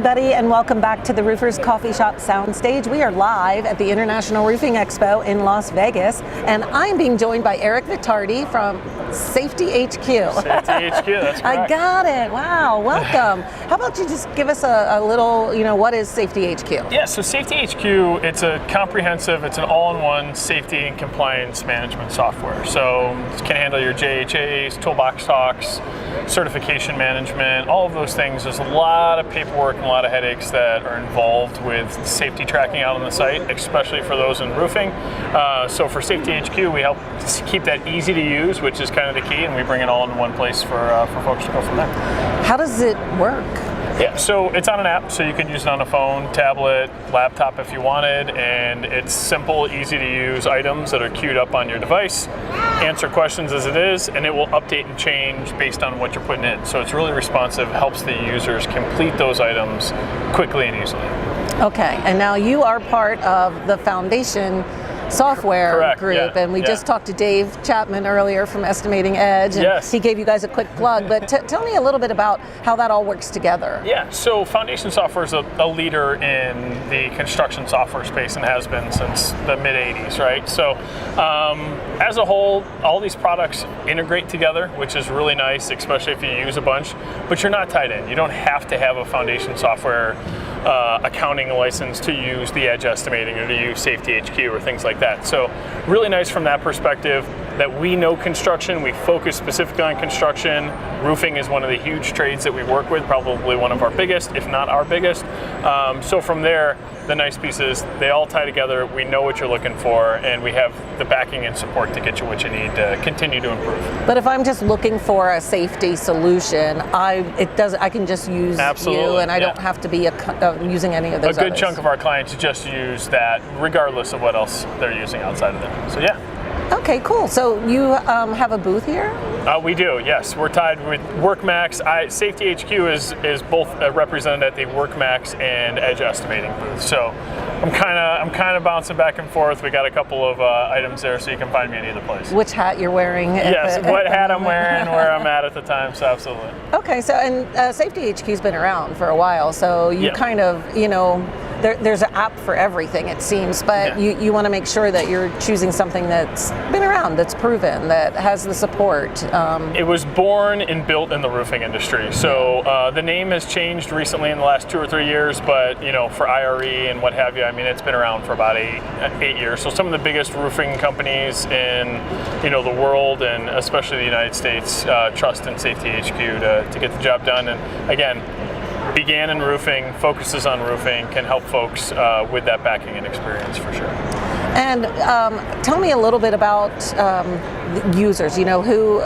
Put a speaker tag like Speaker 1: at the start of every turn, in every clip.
Speaker 1: everybody, and welcome back to the Roofers Coffee Shop soundstage. We are live at the International Roofing Expo in Las Vegas, and I'm being joined by Eric Vittardi from SafetyHQ.
Speaker 2: SafetyHQ, that's correct.
Speaker 1: I got it. Wow, welcome. How about you just give us a little, what is SafetyHQ?
Speaker 2: Yeah, so SafetyHQ, it's a comprehensive, it's an all-in-one safety and compliance management software. So it can handle your JHAs, toolbox talks, certification management, all of those things. There's a lot of paperwork and a lot of headaches that are involved with safety tracking out on the site, especially for those in roofing. So for SafetyHQ, we help keep that easy to use, which is kind of the key, and we bring it all in one place for folks to go from there.
Speaker 1: How does it work?
Speaker 2: Yeah, so it's on an app, so you can use it on a phone, tablet, laptop if you wanted, and it's simple, easy to use items that are queued up on your device, answer questions as it is, and it will update and change based on what you're putting in. So it's really responsive, helps the users complete those items quickly and easily.
Speaker 1: Okay, and now you are part of the foundation software
Speaker 2: Correct,
Speaker 1: group,
Speaker 2: yeah,
Speaker 1: and we just talked to Dave Chapman earlier from Estimating Edge, and
Speaker 2: yes,
Speaker 1: he gave you guys a quick plug, but tell me a little bit about how that all works together.
Speaker 2: Yeah, so Foundation Software is a leader in the construction software space and has been since the mid-'80s, right? So as a whole, all these products integrate together, which is really nice, especially if you use a bunch, but you're not tied in. You don't have to have a Foundation Software accounting license to use the Edge estimating or to use SafetyHQ or things like that. So really nice from that perspective that we know construction, we focus specifically on construction. Roofing is one of the huge trades that we work with, probably one of our biggest, if not our biggest. So from there, the nice piece is they all tie together, we know what you're looking for, and we have the backing and support to get you what you need to continue to improve.
Speaker 1: But if I'm just looking for a safety solution, I can just use you, and I don't have to be using any of those
Speaker 2: A good
Speaker 1: others.
Speaker 2: chunk of our clients just use that regardless of what else they're using outside of that. So yeah.
Speaker 1: Okay, cool. So you have a booth here?
Speaker 2: We do, yes. We're tied with WorkMax. SafetyHQ is both represented at the WorkMax and Edge Estimating booth. So I'm kind of bouncing back and forth. We got a couple of items there, so you can find me at either place.
Speaker 1: Which hat you're wearing?
Speaker 2: Yes, what hat I'm wearing, where I'm at the time. So absolutely.
Speaker 1: Okay, so and SafetyHQ's been around for a while, so you kind of there's an app for everything, it seems, but you want to make sure that you're choosing something that's been around, that's proven, that has the support.
Speaker 2: It was born and built in the roofing industry. So the name has changed recently in the last 2 or 3 years, but for IRE and what have you, I mean, it's been around for about eight years. So some of the biggest roofing companies in the world, and especially the United States, trust in SafetyHQ to get the job done. And again, began in roofing, focuses on roofing, can help folks with that backing and experience for sure.
Speaker 1: And tell me a little bit about users. Who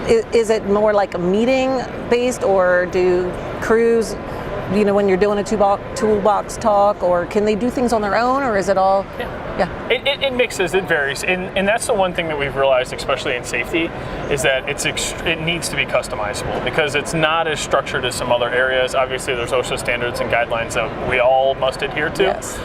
Speaker 1: is it more like a meeting based, or do crews, when you're doing a toolbox talk, or can they do things on their own, or is it all? Yeah.
Speaker 2: It mixes, it varies, and that's the one thing that we've realized, especially in safety, is that it needs to be customizable because it's not as structured as some other areas. Obviously, there's OSHA standards and guidelines that we all must adhere to.
Speaker 1: Yes.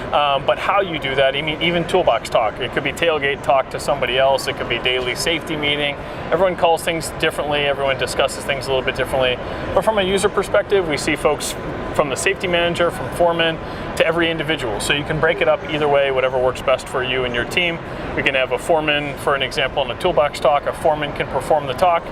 Speaker 2: But how you do that, I mean, even toolbox talk, it could be tailgate talk to somebody else, it could be daily safety meeting. Everyone calls things differently, everyone discusses things a little bit differently. But from a user perspective, we see folks from the safety manager, from foreman, to every individual. So you can break it up either way, whatever works best for you and your team. We can have a foreman, for an example, in a toolbox talk. A foreman can perform the talk,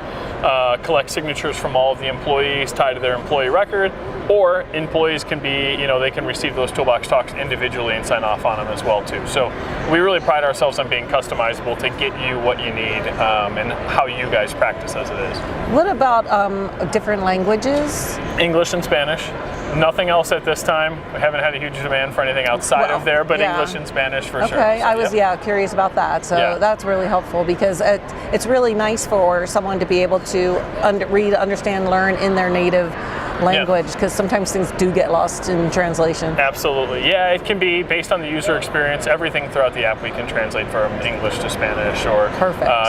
Speaker 2: collect signatures from all of the employees tied to their employee record, or employees can be, they can receive those toolbox talks individually and sign off on them as well too. So we really pride ourselves on being customizable to get you what you need and how you guys practice as it is.
Speaker 1: What about different languages?
Speaker 2: English and Spanish. Nothing else at this time. We haven't had a huge demand for anything outside of there, but English and Spanish for sure.
Speaker 1: Okay,
Speaker 2: So,
Speaker 1: I was curious about that. So that's really helpful because it's really nice for someone to be able to read, understand, learn in their native language, because sometimes things do get lost in translation.
Speaker 2: Absolutely. Yeah, it can be based on the user experience. Everything throughout the app we can translate from English to Spanish, or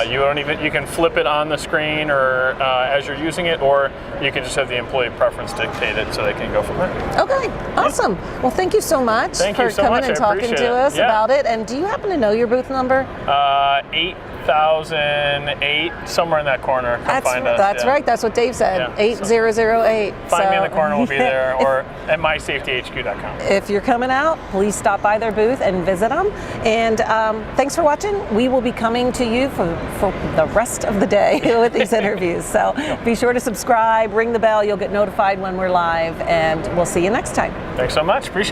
Speaker 2: you can flip it on the screen or as you're using it, or you can just have the employee preference dictate it so they can go from there.
Speaker 1: Okay, awesome. Well, thank you so much for coming and talking to us about it. And do you happen to know your booth number?
Speaker 2: 2008, somewhere in that corner. Come find us.
Speaker 1: That's right. That's what Dave said.
Speaker 2: Yeah.
Speaker 1: 8008.
Speaker 2: Find me in the corner. We'll be there, or at mysafetyhq.com.
Speaker 1: If you're coming out, please stop by their booth and visit them. And thanks for watching. We will be coming to you for the rest of the day with these interviews. So be sure to subscribe, ring the bell. You'll get notified when we're live, and we'll see you next time.
Speaker 2: Thanks so much. Appreciate it.